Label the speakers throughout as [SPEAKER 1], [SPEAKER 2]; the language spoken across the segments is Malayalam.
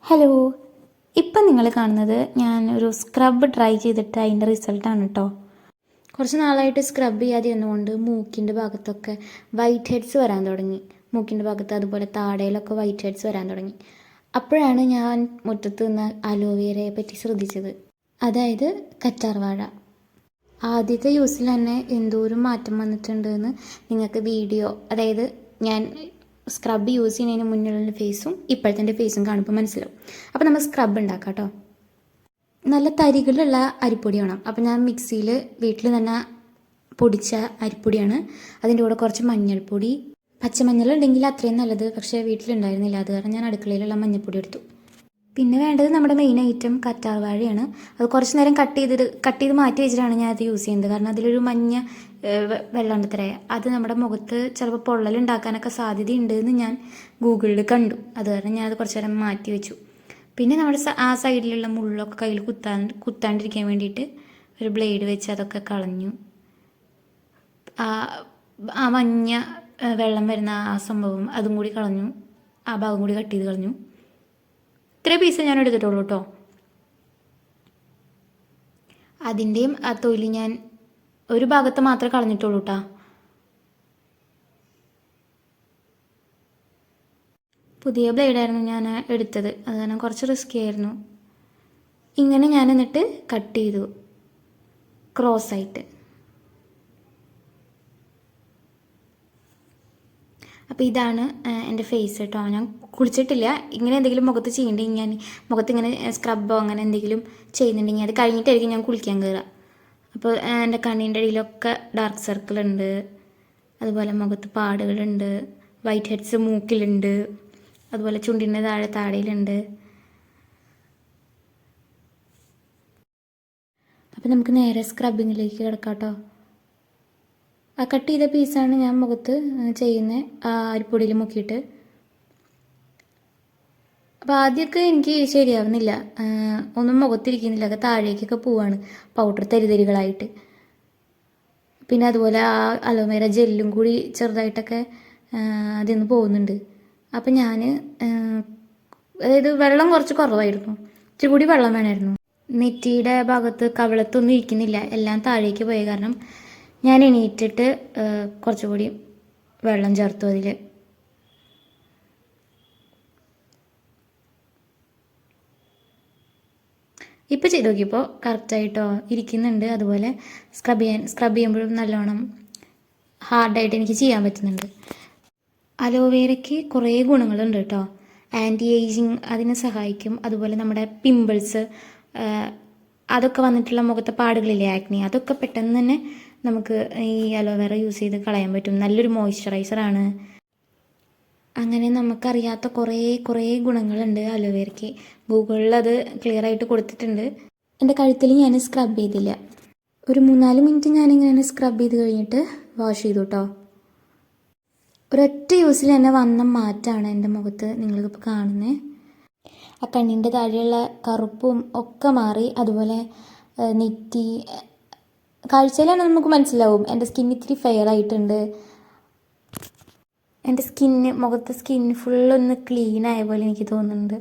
[SPEAKER 1] ഹലോ, ഇപ്പം നിങ്ങൾ കാണുന്നത് ഞാനൊരു സ്ക്രബ് ട്രൈ ചെയ്തിട്ട് അതിൻ്റെ റിസൾട്ടാണ് കേട്ടോ. കുറച്ച് നാളായിട്ട് സ്ക്രബ് ചെയ്യാതെ ഇരുന്നുകൊണ്ട് മൂക്കിൻ്റെ ഭാഗത്തൊക്കെ വൈറ്റ് ഹെഡ്സ് വരാൻ തുടങ്ങി. മൂക്കിൻ്റെ ഭാഗത്ത് അതുപോലെ താടയിലൊക്കെ വൈറ്റ് ഹെഡ്സ് വരാൻ തുടങ്ങി. അപ്പോഴാണ് ഞാൻ മുറ്റത്ത് നിന്ന് അലോവേരയെ പറ്റി ശ്രദ്ധിച്ചത്, അതായത് കറ്റാർവാഴ. ആദ്യത്തെ യൂസിൽ തന്നെ എന്തോരം മാറ്റം വന്നിട്ടുണ്ട് എന്ന് നിങ്ങൾക്ക് വീഡിയോ, അതായത് ഞാൻ സ്ക്രബ് യൂസ് ചെയ്യുന്നതിന് മുന്നിലുള്ള ഫേസും ഇപ്പോഴത്തെ ഫേസും കാണുമ്പോൾ മനസ്സിലാവും. അപ്പോൾ നമ്മൾ സ്ക്രബ് ഉണ്ടാക്കാം കേട്ടോ. നല്ല തരികളുള്ള അരിപ്പൊടി വേണം. അപ്പോൾ ഞാൻ മിക്സിയിൽ വീട്ടിൽ തന്നെ പൊടിച്ച അരിപ്പൊടിയാണ്. അതിൻ്റെ കൂടെ കുറച്ച് മഞ്ഞൾപ്പൊടി, പച്ചമഞ്ഞൾ ഉണ്ടെങ്കിൽ അത്രയും നല്ലത്, പക്ഷേ വീട്ടിലുണ്ടായിരുന്നില്ല, അത് കാരണം ഞാൻ അടുക്കളയിലുള്ള മഞ്ഞൾപ്പൊടി എടുത്തു. പിന്നെ വേണ്ടത് നമ്മുടെ മെയിൻ ഐറ്റം കറ്റാർവാഴയാണ്. അത് കുറച്ച് നേരം കട്ട് ചെയ്ത് മാറ്റി വെച്ചിട്ടാണ് ഞാൻ അത് യൂസ് ചെയ്യുന്നത്. കാരണം അതിലൊരു മഞ്ഞ വെള്ളമുണ്ട് ഇത്രേ. അത് നമ്മുടെ മുഖത്ത് ചിലപ്പോൾ പൊള്ളലുണ്ടാക്കാനൊക്കെ സാധ്യതയുണ്ട് എന്ന് ഞാൻ ഗൂഗിളിൽ കണ്ടു. അത് കാരണം ഞാൻ അത് കുറച്ച് നേരം മാറ്റി വെച്ചു. പിന്നെ നമ്മുടെ ആ സൈഡിലുള്ള മുള്ളൊക്കെ കയ്യിൽ കുത്താണ്ടിരിക്കാൻ വേണ്ടിയിട്ട് ഒരു ബ്ലേഡ് വെച്ച് അതൊക്കെ കളഞ്ഞു. ആ മഞ്ഞ വെള്ളം വരുന്ന ആ സംഭവം അതും കൂടി കളഞ്ഞു. ആ ഭാഗം കൂടി കട്ട് ചെയ്ത് കളഞ്ഞു. ഇത്ര പീസ് ഞാൻ എടുത്തിട്ടുള്ളൂ കേട്ടോ. അതിൻ്റെയും ആ തൊലി ഞാൻ ഒരു ഭാഗത്ത് മാത്രമേ കളഞ്ഞിട്ടുള്ളൂ കേട്ടോ. പുതിയ ബ്ലേഡായിരുന്നു ഞാൻ എടുത്തത്, അത് കാരണം കുറച്ച് റിസ്കി ആയിരുന്നു. ഇങ്ങനെ ഞാൻ എന്നിട്ട് കട്ട് ചെയ്തു ക്രോസ് ആയിട്ട്. അപ്പോൾ ഇതാണ് എൻ്റെ ഫേസ് കേട്ടോ. ഞാൻ കുളിച്ചിട്ടില്ല. ഇങ്ങനെ എന്തെങ്കിലും മുഖത്ത് ചെയ്യണ്ടെങ്കിൽ ഞാൻ മുഖത്ത് ഇങ്ങനെ സ്ക്രബോ അങ്ങനെ എന്തെങ്കിലും ചെയ്യുന്നുണ്ടെങ്കിൽ അത് കഴിഞ്ഞിട്ടായിരിക്കും ഞാൻ കുളിക്കാൻ കയറുക. അപ്പോൾ എൻ്റെ കണ്ണിൻ്റെ അടിയിലൊക്കെ ഡാർക്ക് സർക്കിൾ ഉണ്ട്, അതുപോലെ മുഖത്ത് പാടുകളുണ്ട്, വൈറ്റ് ഹെഡ്സ് മൂക്കിലുണ്ട്, അതുപോലെ ചുണ്ടിൻ്റെ താടയിലുണ്ട്. അപ്പോൾ നമുക്ക് നേരെ സ്ക്രബിങ്ങിലേക്ക് കിടക്കാം കേട്ടോ. ആ കട്ട് ചെയ്ത പീസാണ് ഞാൻ മുഖത്ത് ചെയ്യുന്നത്, ആ അരിപ്പൊടിയിൽ മുക്കിയിട്ട്. അപ്പോൾ ആദ്യമൊക്കെ എനിക്ക് ശരിയാവുന്നില്ല, ഒന്നും മുഖത്തിരിക്കുന്നില്ല, അത് താഴേക്കൊക്കെ പോവാണ് പൗഡർ തരിതരികളായിട്ട്. പിന്നെ അതുപോലെ ആ അലോവേര ജെല്ലും കൂടി ചെറുതായിട്ടൊക്കെ അതിൽ നിന്ന് പോകുന്നുണ്ട്. അപ്പം ഞാൻ അതായത് വെള്ളം കുറച്ച് കുറവായിരുന്നു, ഇച്ചിരി കൂടി വെള്ളം വേണമായിരുന്നു. നെറ്റിയുടെ ഭാഗത്ത് കവിളത്തൊന്നും ഇരിക്കുന്നില്ല, എല്ലാം താഴേക്ക് പോയ കാരണം ഞാൻ എണീറ്റിട്ട് കുറച്ചുകൂടി വെള്ളം ചേർത്തു അതിൽ. ഇപ്പോൾ ചെയ്ത് നോക്കിയപ്പോൾ കറക്റ്റായിട്ടോ ഇരിക്കുന്നുണ്ട്. അതുപോലെ സ്ക്രബ് ചെയ്യുമ്പോഴും നല്ലോണം ഹാർഡായിട്ട് എനിക്ക് ചെയ്യാൻ പറ്റുന്നുണ്ട്. അലോവേരയ്ക്ക് കുറേ ഗുണങ്ങളുണ്ട് കേട്ടോ. ആൻറ്റി ഏജിങ് അതിനെ സഹായിക്കും. അതുപോലെ നമ്മുടെ പിമ്പിൾസ് അതൊക്കെ വന്നിട്ടുള്ള മുഖത്തെ പാടുകളില്ലേ, ആക്നി, അതൊക്കെ പെട്ടെന്ന് തന്നെ നമുക്ക് ഈ അലോവേര യൂസ് ചെയ്ത് കളയാൻ പറ്റും. നല്ലൊരു മോയ്സ്ചറൈസറാണ്. അങ്ങനെ നമുക്കറിയാത്ത കുറേ ഗുണങ്ങളുണ്ട് അലോവേരയ്ക്ക്. ഗൂഗിളിൽ അത് ക്ലിയർ ആയിട്ട് കൊടുത്തിട്ടുണ്ട്. എൻ്റെ കഴുത്തിൽ ഞാൻ സ്ക്രബ് ചെയ്തില്ല, ഒരു 3-4 മിനിറ്റ് ഞാനിങ്ങനെ സ്ക്രബ് ചെയ്ത് കഴിഞ്ഞിട്ട് വാഷ് ചെയ്തു കേട്ടോ. ഒരൊറ്റ യൂസിൽ തന്നെ വന്ന മാറ്റമാണ് എൻ്റെ മുഖത്ത് നിങ്ങൾക്കിപ്പോൾ കാണുന്നത്. ആ കണ്ണിൻ്റെ താഴെയുള്ള കറുപ്പും ഒക്കെ മാറി. അതുപോലെ നെറ്റി കാഴ്ചയിലാണ് നമുക്ക് മനസ്സിലാവും എൻ്റെ സ്കിൻ ഇത്തിരി ഫെയർ ആയിട്ടുണ്ട്. എൻ്റെ മുഖത്തെ സ്കിന്ന് ഫുള്ളൊന്ന് ക്ലീൻ ആയ പോലെ എനിക്ക് തോന്നുന്നുണ്ട്.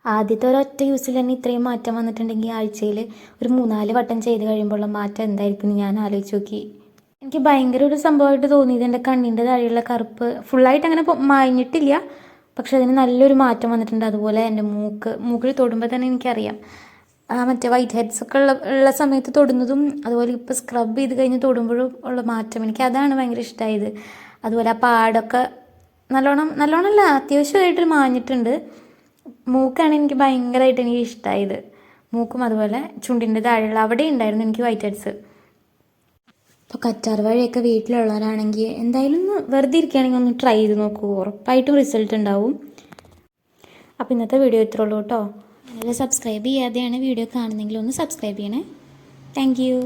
[SPEAKER 1] ആദ്യത്തെ ഒരൊറ്റ യൂസിൽ തന്നെ ഇത്രയും മാറ്റം വന്നിട്ടുണ്ടെങ്കിൽ ആഴ്ചയിൽ ഒരു 3-4 വട്ടം ചെയ്ത് കഴിയുമ്പോഴുള്ള മാറ്റം എന്തായിരിക്കും എന്ന് ഞാൻ ആലോചിച്ച് നോക്കി. എനിക്ക് ഭയങ്കര ഒരു സംഭവമായിട്ട് തോന്നിയത് എൻ്റെ കണ്ണിൻ്റെ താഴെയുള്ള കറുപ്പ് ഫുള്ളായിട്ട് അങ്ങനെ മാഞ്ഞിട്ടില്ല, പക്ഷെ അതിന് നല്ലൊരു മാറ്റം വന്നിട്ടുണ്ട്. അതുപോലെ എൻ്റെ മൂക്കിൽ തൊടുമ്പോൾ തന്നെ എനിക്കറിയാം മറ്റേ വൈറ്റ് ഹെഡ്സ് ഒക്കെ ഉള്ള സമയത്ത് തൊടുന്നതും അതുപോലെ ഇപ്പോൾ സ്ക്രബ് ചെയ്ത് കഴിഞ്ഞ് തൊടുമ്പോഴും ഉള്ള മാറ്റം എനിക്ക് അതാണ് ഭയങ്കര ഇഷ്ടമായത്. അതുപോലെ ആ പാടൊക്കെ നല്ലോണമല്ല അത്യാവശ്യമായിട്ട് മാഞ്ഞിട്ടുണ്ട്. മൂക്കാണ് എനിക്ക് ഭയങ്കരമായിട്ട് എനിക്ക് ഇഷ്ടമായത്. മൂക്കും അതുപോലെ ചുണ്ടിൻ്റെ താഴെയുള്ള അവിടെ ഉണ്ടായിരുന്നു എനിക്ക് വൈറ്റ് ഹെഡ്സ്. അപ്പോൾ കറ്റാർവാഴയൊക്കെ വീട്ടിലുള്ളവരാണെങ്കിൽ എന്തായാലും ഒന്ന് വെറുതെ ഇരിക്കുകയാണെങ്കിൽ ഒന്ന് ട്രൈ ചെയ്ത് നോക്കൂ, ഉറപ്പായിട്ടും റിസൾട്ട് ഉണ്ടാവും. അപ്പോൾ ഇന്നത്തെ വീഡിയോ ഇത്രേ ഉള്ളൂ കേട്ടോ. നിങ്ങൾ സബ്സ്ക്രൈബ് ചെയ്യാതെയാണ് വീഡിയോ കാണുന്നെങ്കിൽ ഒന്ന് സബ്സ്ക്രൈബ് ചെയ്യണേ. Thank you.